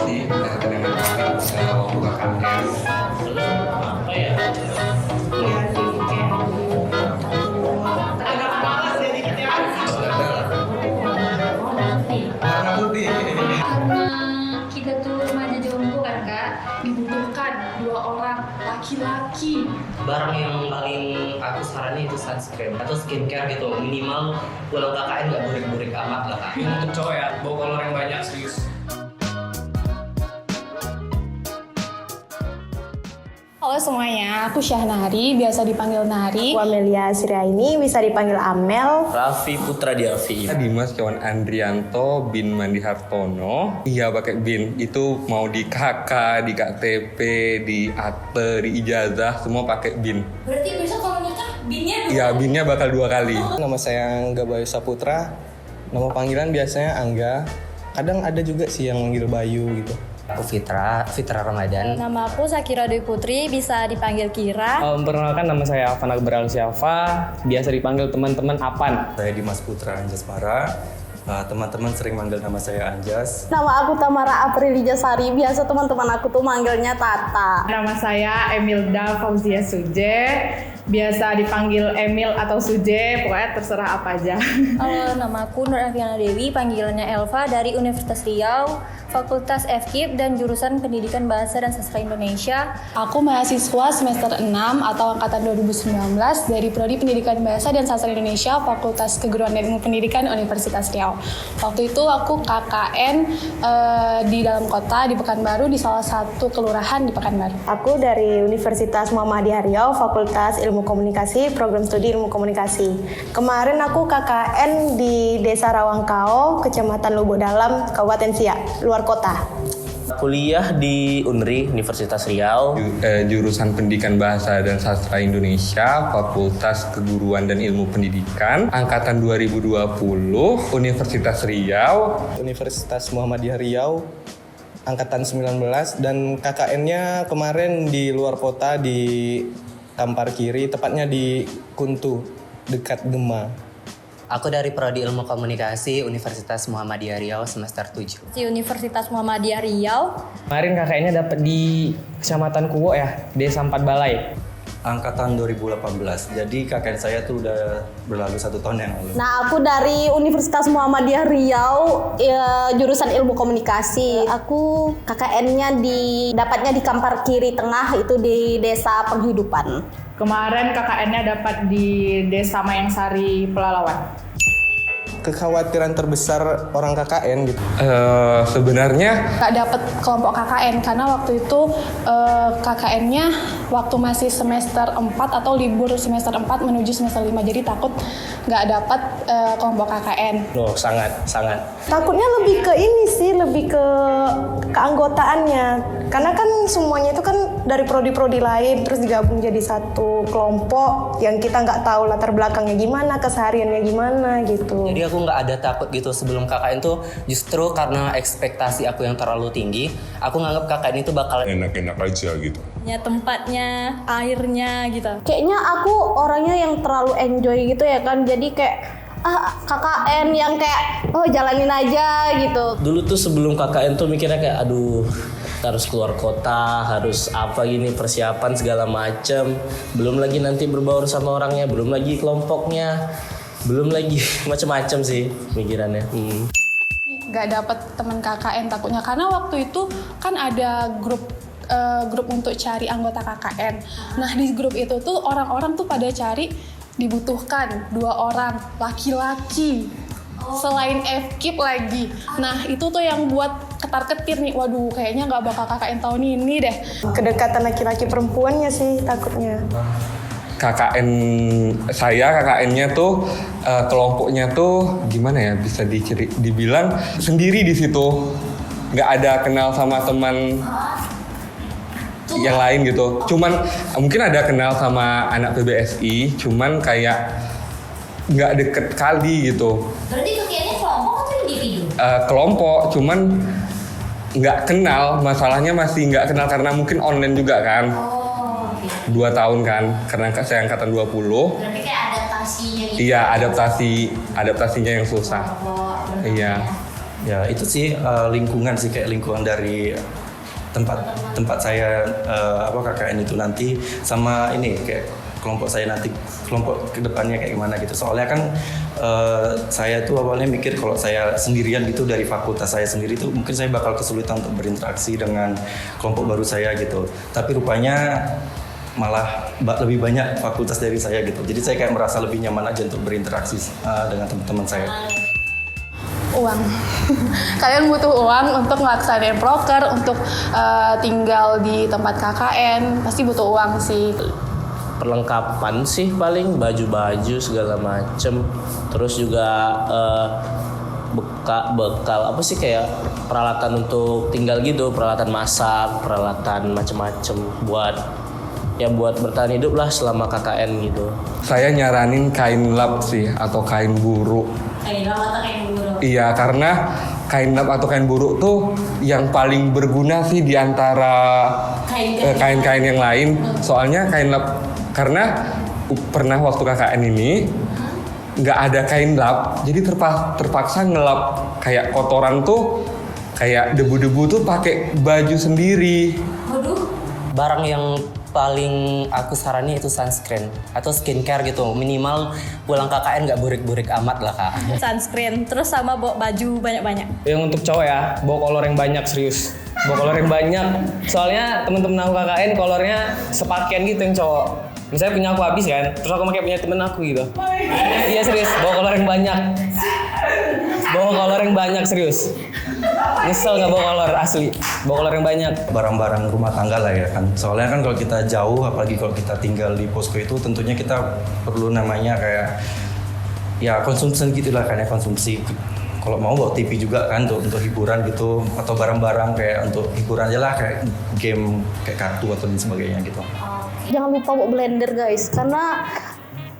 sih dengan kami waktu KKN. Apa ya? Iya sih, kayak agak malas ya dikit ya. Warna putih. Karena kita tuh remaja jomblo kan kak, dibutuhkan 2 orang laki-laki. Barang yang paling aku saranin itu sunscreen atau skincare gitu. Minimal pulang KKN nggak burik-burik amat lah kak. Ini untuk cowok ya, bawa kolor yang banyak serius. Halo semuanya, aku Syahnari, biasa dipanggil Nari. Aku Amelia Siriaini, bisa dipanggil Amel. Raffi Putra Diafi. Dimas Kawan Andrianto bin Mandi Hartono. Iya pakai bin. Itu mau di KK, di KTP, di akte, di ijazah, semua pakai bin. Berarti besok kalau nikah binnya Iya, binnya bakal 2 kali. Nama saya Angga Bayu Saputra. Nama panggilan biasanya Angga. Kadang ada juga sih yang manggil Bayu gitu. Aku Fitra Ramadan. Nama aku Sakira Dwi Putri, bisa dipanggil Kira. Perkenalkan, nama saya Afan Akbar Al-Syafa, biasa dipanggil teman-teman Apan. Saya Dimas Putra Anjasmara. Teman-teman sering manggil nama saya Anjas. Nama aku Tamara Aprilija Sari, biasa teman-teman aku tuh manggilnya Tata. Nama saya Emilda Fauzia Suje, biasa dipanggil Emil atau Suje, pokoknya terserah apa aja. Halo, nama aku Nur Afiana Dewi, panggilannya Elva dari Universitas Riau, Fakultas FKIP dan jurusan Pendidikan Bahasa dan Sastra Indonesia. Aku mahasiswa semester 6 atau angkatan 2019 dari Prodi Pendidikan Bahasa dan Sastra Indonesia, Fakultas Keguruan dan Ilmu Pendidikan Universitas Riau. Waktu itu aku KKN di dalam kota di Pekanbaru, di salah satu kelurahan di Pekanbaru. Aku dari Universitas Muhammadiyah Riau, Fakultas Ilmu Komunikasi, Program Studi Ilmu Komunikasi. Kemarin aku KKN di Desa Rawangkao, Kecamatan Lubuk Dalam, Kabupaten Siak, luar kota. Kuliah di UNRI Universitas Riau. Jurusan Pendidikan Bahasa dan Sastra Indonesia, Fakultas Keguruan dan Ilmu Pendidikan, angkatan 2020, Universitas Riau. Universitas Muhammadiyah Riau, angkatan 19, dan KKN-nya kemarin di luar kota di Kampar Kiri, tepatnya di Kuntu, dekat Gema. Aku dari Prodi Ilmu Komunikasi Universitas Muhammadiyah Riau semester 7. Di Universitas Muhammadiyah Riau. Kemarin KKN-nya dapat di Kecamatan Kuwo ya, Desa 4 Balai. Angkatan 2018, jadi KKN saya tuh udah berlalu 1 tahun yang lalu. Nah, aku dari Universitas Muhammadiyah Riau, jurusan Ilmu Komunikasi. Aku KKN-nya dapatnya di Kampar Kiri Tengah, itu di Desa Penghidupan. Kemarin KKN-nya dapat di Desa Mayangsari, Pelalawan. Kekhawatiran terbesar orang KKN gitu. Sebenarnya Gak dapet kelompok KKN karena waktu itu KKN-nya waktu masih semester 4 atau libur semester 4 menuju semester 5, jadi takut gak dapet kelompok KKN. Loh, sangat. Takutnya lebih ke ini sih, lebih ke keanggotaannya. Karena kan semuanya itu kan dari prodi-prodi lain, terus digabung jadi satu kelompok yang kita nggak tahu latar belakangnya gimana, kesehariannya gimana gitu. Jadi aku nggak ada takut gitu sebelum KKN tuh, justru karena ekspektasi aku yang terlalu tinggi, aku nganggap KKN itu bakal enak-enak aja gitu. Ya tempatnya, airnya gitu. Kayaknya aku orangnya yang terlalu enjoy gitu ya kan, jadi kayak KKN yang kayak jalanin aja gitu. Dulu tuh sebelum KKN tuh mikirnya kayak aduh, harus keluar kota, harus apa gini, persiapan segala macem. Belum lagi nanti berbaur sama orangnya, belum lagi kelompoknya, belum lagi macem-macem sih pikirannya. Gak dapet teman KKN takutnya karena waktu itu kan ada grup untuk cari anggota KKN. Nah di grup itu tuh orang-orang tuh pada cari dibutuhkan 2 orang laki-laki. Selain FKIP lagi. Nah itu tuh yang buat ketar-ketir nih. Waduh kayaknya gak bakal KKN tahun ini deh. Kedekatan laki-laki perempuannya sih takutnya. KKN-nya tuh kelompoknya tuh gimana ya, bisa dibilang sendiri di situ, nggak ada kenal sama teman yang lain gitu. Cuman mungkin ada kenal sama anak PBSI, cuman kayak nggak deket kali gitu. Berarti KKN-nya kelompok atau individu? Kelompok, cuman nggak kenal. Masalahnya masih nggak kenal karena mungkin online juga kan. 2 tahun kan, karena saya angkatan 20. Berarti kayak adaptasinya gitu. Iya, adaptasinya yang susah. Iya. Ya itu sih lingkungan sih, kayak lingkungan dari tempat saya KKN itu nanti, sama ini kayak kelompok saya nanti, kelompok kedepannya kayak gimana gitu. Soalnya kan saya tuh awalnya mikir kalau saya sendirian gitu dari fakultas saya sendiri tuh mungkin saya bakal kesulitan untuk berinteraksi dengan kelompok baru saya gitu. Tapi rupanya malah lebih banyak fakultas dari saya gitu. Jadi saya kayak merasa lebih nyaman aja untuk berinteraksi dengan teman-teman saya. Uang. Kalian butuh uang untuk melaksanain proker, untuk tinggal di tempat KKN, pasti butuh uang sih. Perlengkapan sih paling baju-baju segala macem, terus juga bekal apa sih, kayak peralatan untuk tinggal gitu, peralatan masak, peralatan macem-macem buat bertahan hidup lah selama KKN gitu. Saya nyaranin kain lap sih atau kain buruk. Kain lap atau kain buruk? Iya, karena kain lap atau kain buruk tuh yang paling berguna sih di antara kain-kain yang lain. Soalnya kain lap, karena pernah waktu KKN ini nggak ada kain lap, jadi terpaksa ngelap kayak kotoran tuh, kayak debu-debu tuh pakai baju sendiri. Barang yang paling aku saranin itu sunscreen atau skincare gitu, minimal pulang KKN nggak burik-burik amat lah Kak. Sunscreen, terus sama bawa baju banyak-banyak. Yang untuk cowok ya, bawa kolor yang banyak, serius. Bawa kolor yang banyak. Soalnya temen-temen aku KKN kolornya sepakaian gitu yang cowok. Misalnya punya aku habis kan, terus aku pakai punya temen aku gitu. Iya serius, bawa kolor yang banyak. Bawa kolor yang banyak, serius. Nyesel nggak bawa kolor asli, bawa kolor yang banyak. Barang-barang rumah tangga lah ya kan. Soalnya kan kalau kita jauh, apalagi kalau kita tinggal di posko itu, tentunya kita perlu namanya kayak ya konsumsi gitulah kan ya, konsumsi. Kalau mau bawa TV juga kan untuk hiburan gitu, atau barang-barang kayak untuk hiburan aja lah, kayak game, kayak kartu atau dan sebagainya gitu. Jangan lupa bawa blender guys, karena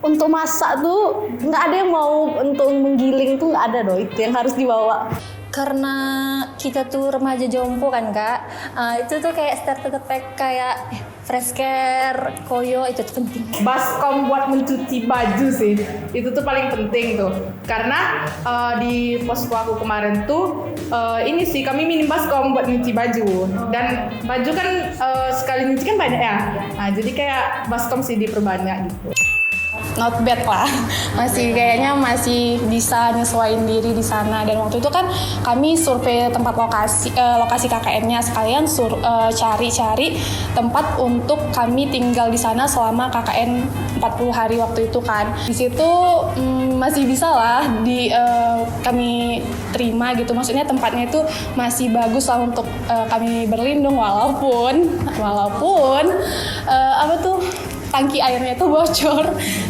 untuk masak tuh nggak ada yang mau, untuk menggiling tuh nggak ada doh, itu yang harus dibawa. Karena kita tuh remaja jompo kan Kak, itu tuh kayak starter pack kayak fresh care, koyo, itu tuh penting. Baskom buat mencuci baju sih, itu tuh paling penting tuh. Karena di posko aku kemarin tuh ini sih kami minim baskom buat nyuci baju, dan baju kan sekali nyuci kan banyak ya. Nah jadi kayak baskom sih diperbanyak gitu. Not bad lah, kayaknya masih bisa nyesuaiin diri di sana. Dan waktu itu kan kami survei tempat lokasi KKN-nya, sekalian cari-cari tempat untuk kami tinggal di sana selama KKN 40 hari waktu itu kan. Di situ masih bisa lah kami terima gitu, maksudnya tempatnya itu masih bagus lah untuk kami berlindung, walaupun tangki airnya tuh bocor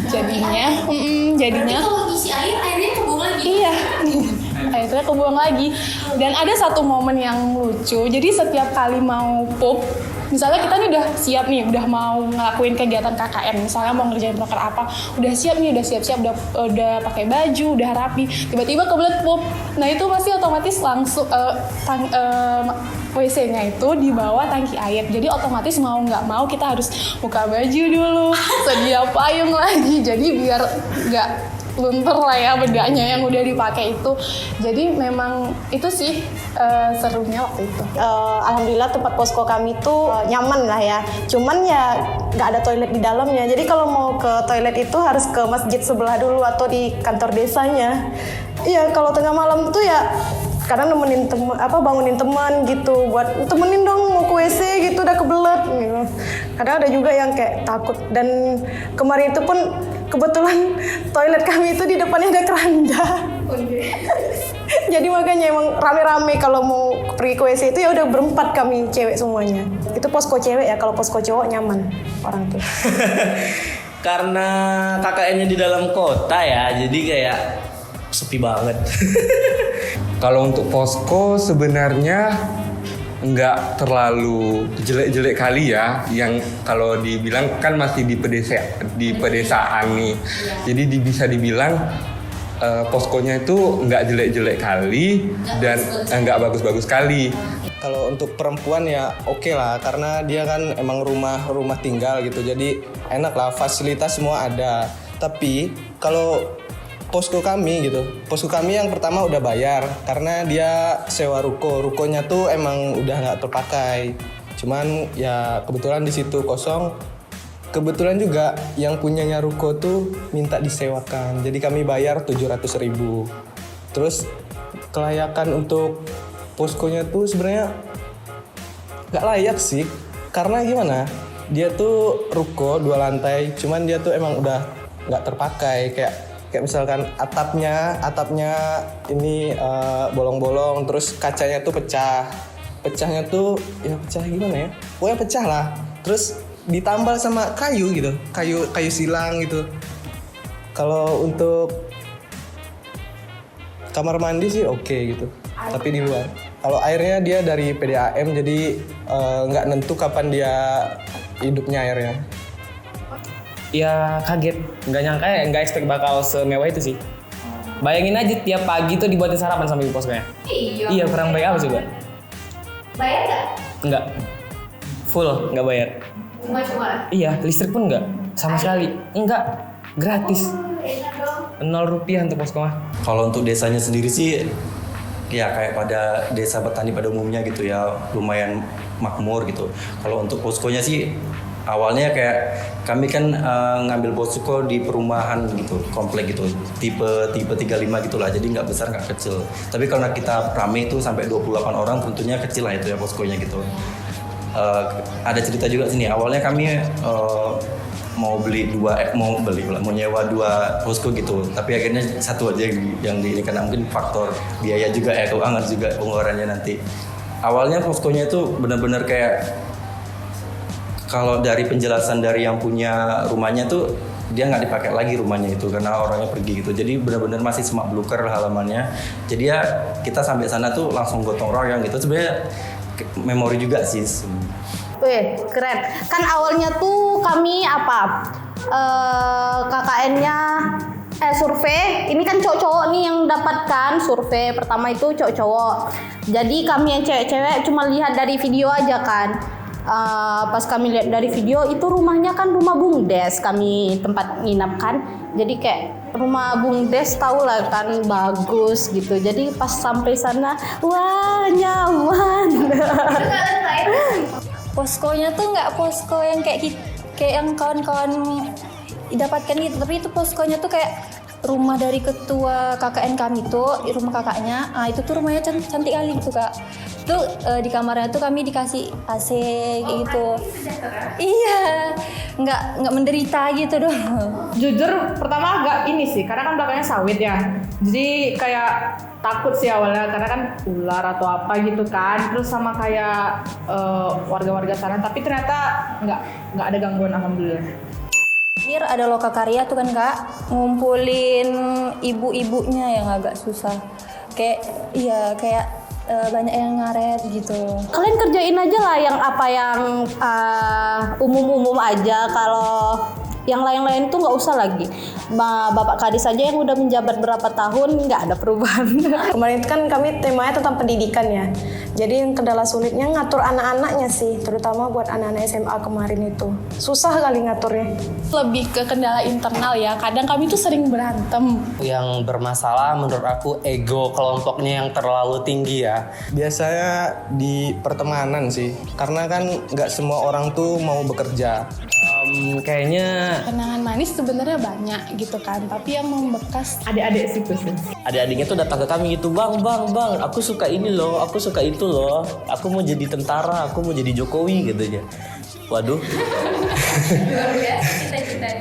jadinya. Berarti kalau ngisi airnya kebuang lagi? Iya, airnya kebuang lagi. Dan ada satu momen yang lucu, jadi setiap kali mau pup, misalnya kita nih udah siap nih, udah mau ngelakuin kegiatan KKN, misalnya mau ngerjain proker apa, udah siap, udah pakai baju, udah rapi, tiba-tiba kebelet pup. Nah itu pasti otomatis langsung WC-nya itu di bawah tangki air, jadi otomatis mau nggak mau kita harus buka baju dulu, sedia payung lagi, jadi biar nggak luntur lah ya bedanya yang udah dipakai itu. Jadi memang itu sih serunya waktu itu. Alhamdulillah tempat posko kami tuh nyaman lah ya, cuman ya nggak ada toilet di dalamnya, jadi kalau mau ke toilet itu harus ke masjid sebelah dulu atau di kantor desanya. Iya, kalau tengah malam tuh ya kadang bangunin teman gitu, buat temenin dong mau ke WC gitu, udah kebelet gitu. Kadang ada juga yang kayak takut, dan kemarin itu pun kebetulan toilet kami itu di depannya ada keranda. Jadi makanya emang rame-rame kalau mau pergi ke WC itu ya udah berempat kami cewek semuanya. Itu posko cewek ya, kalau posko cowok nyaman orang tuh. Karena KKN-nya di dalam kota ya, jadi kayak sepi banget. Kalau untuk posko sebenarnya nggak terlalu jelek-jelek kali ya, yang kalau dibilang kan masih di pedesaan nih, jadi bisa dibilang poskonya itu nggak jelek-jelek kali dan nggak bagus-bagus kali. Kalau untuk perempuan ya oke lah, karena dia kan emang rumah tinggal gitu, jadi enak lah, fasilitas semua ada. Tapi kalau posko kami gitu. Posko kami yang pertama udah bayar karena dia sewa ruko. Rukonya tuh emang udah nggak terpakai. Cuman ya kebetulan di situ kosong. Kebetulan juga yang punyanya ruko tuh minta disewakan. Jadi kami bayar 700.000. Terus kelayakan untuk poskonya tuh sebenarnya nggak layak sih. Karena gimana? Dia tuh ruko 2 lantai. Cuman dia tuh emang udah nggak terpakai. Kayak misalkan atapnya ini bolong-bolong, terus kacanya tuh pecahnya tuh ya pecah gimana ya, pokoknya pecah lah, terus ditambal sama kayu gitu, kayu silang gitu. Kalau untuk kamar mandi sih oke gitu, tapi di luar. Kalau airnya dia dari PDAM, jadi nggak nentu kapan dia hidupnya airnya. Ya kaget, nggak nyangka ya, nggak expect bakal semewah itu sih. Bayangin aja tiap pagi tuh dibuatin sarapan sama ibu poskonya. Iya, kurang baik apa coba? Bayar nggak? Enggak. Full, nggak bayar. Cuma. Iya, listrik pun nggak, sama sekali. Enggak, gratis. Enak dong. 0 rupiah untuk posko mah. Kalau untuk desanya sendiri sih ya kayak pada desa petani pada umumnya gitu ya, lumayan makmur gitu. Kalau untuk poskonya sih awalnya kayak kami kan ngambil posko di perumahan gitu, komplek gitu, tipe 35 gitulah, jadi nggak besar nggak kecil. Tapi karena kita rame itu sampai 28 orang, tentunya kecil lah itu ya poskonya gitu. Ada cerita juga sini. Awalnya kami mau nyewa 2 posko gitu, tapi akhirnya satu aja yang di ini karena mungkin faktor biaya juga ya, keuangan juga pengeluarannya nanti. Awalnya poskonya itu benar-benar kayak kalau dari penjelasan dari yang punya rumahnya tuh dia nggak dipakai lagi rumahnya itu karena orangnya pergi gitu. Jadi benar-benar masih semak belukar halamannya. Jadi ya kita sampai sana tuh langsung gotong royong gitu. Sebenarnya memori juga sih. Wih, keren. Kan awalnya tuh kami KKN-nya survei. Ini kan cowok-cowok nih yang dapatkan survei pertama itu cowok-cowok. Jadi kami yang cewek-cewek cuma lihat dari video aja kan. Pas kami lihat dari video itu rumahnya kan rumah Bungdes, kami tempat nginap kan. Jadi kayak rumah Bungdes tau lah kan, bagus gitu. Jadi pas sampai sana, wah nyaman. Poskonya tuh nggak posko yang kayak yang kawan-kawan dapatkan gitu, tapi itu poskonya tuh kayak rumah dari ketua KKN kami tuh, rumah kakaknya. Itu tuh rumahnya cantik kali gitu kak. Tuh di kamarnya tuh kami dikasih AC gitu. Iya, nggak menderita gitu dong. Jujur pertama agak ini sih, karena kan belakangnya sawit ya. Jadi kayak takut sih awalnya karena kan ular atau apa gitu kan. Terus sama kayak warga-warga sana, tapi ternyata nggak ada gangguan, alhamdulillah. Akhir ada loka karya tuh kan kak, ngumpulin ibu-ibunya yang agak susah. Kayak banyak yang ngaret gitu. Kalian kerjain aja lah yang umum-umum aja. Kalau yang lain-lain tuh nggak usah lagi. Bapak Kadis aja yang udah menjabat berapa tahun nggak ada perubahan. Kemarin itu kan kami temanya tentang pendidikan ya. Jadi yang kendala sulitnya ngatur anak-anaknya sih, terutama buat anak-anak SMA kemarin itu. Susah kali ngaturnya. Lebih ke kendala internal ya, kadang kami tuh sering berantem. Yang bermasalah menurut aku ego kelompoknya yang terlalu tinggi ya. Biasanya di pertemanan sih, karena kan nggak semua orang tuh mau bekerja. Kayaknya Kenangan manis sebenarnya banyak gitu kan, tapi yang membekas Adik-adik sih khusus. Adik-adiknya tuh datang ke kami gitu, bang, aku suka ini loh, aku suka itu loh, aku mau jadi tentara, aku mau jadi Jokowi gitu aja. Waduh.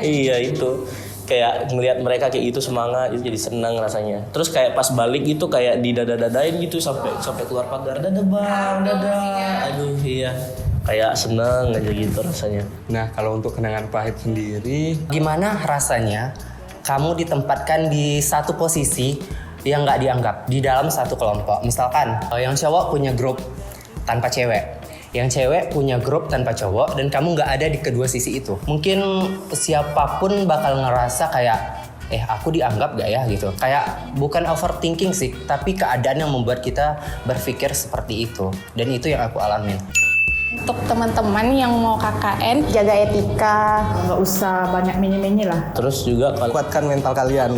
Iya itu. Kayak ngelihat mereka kayak gitu semangat, itu jadi senang rasanya. Terus kayak pas balik itu kayak didada-dadain gitu sampai keluar pagar, dadah bang, dadah. Aduh iya. Kayak seneng aja gitu rasanya. Nah, kalau untuk kenangan pahit sendiri, Gimana rasanya kamu ditempatkan di satu posisi yang nggak dianggap di dalam satu kelompok? Misalkan yang cowok punya grup tanpa cewek, yang cewek punya grup tanpa cowok, dan kamu nggak ada di kedua sisi itu. Mungkin siapapun bakal ngerasa kayak aku dianggap gak ya gitu. Kayak bukan overthinking sih, tapi keadaan yang membuat kita berpikir seperti itu. Dan itu yang aku alamin. untuk teman-teman yang mau KKN, Jaga etika. Nggak usah banyak menye-menye lah. Terus juga kalau Kuatkan mental kalian.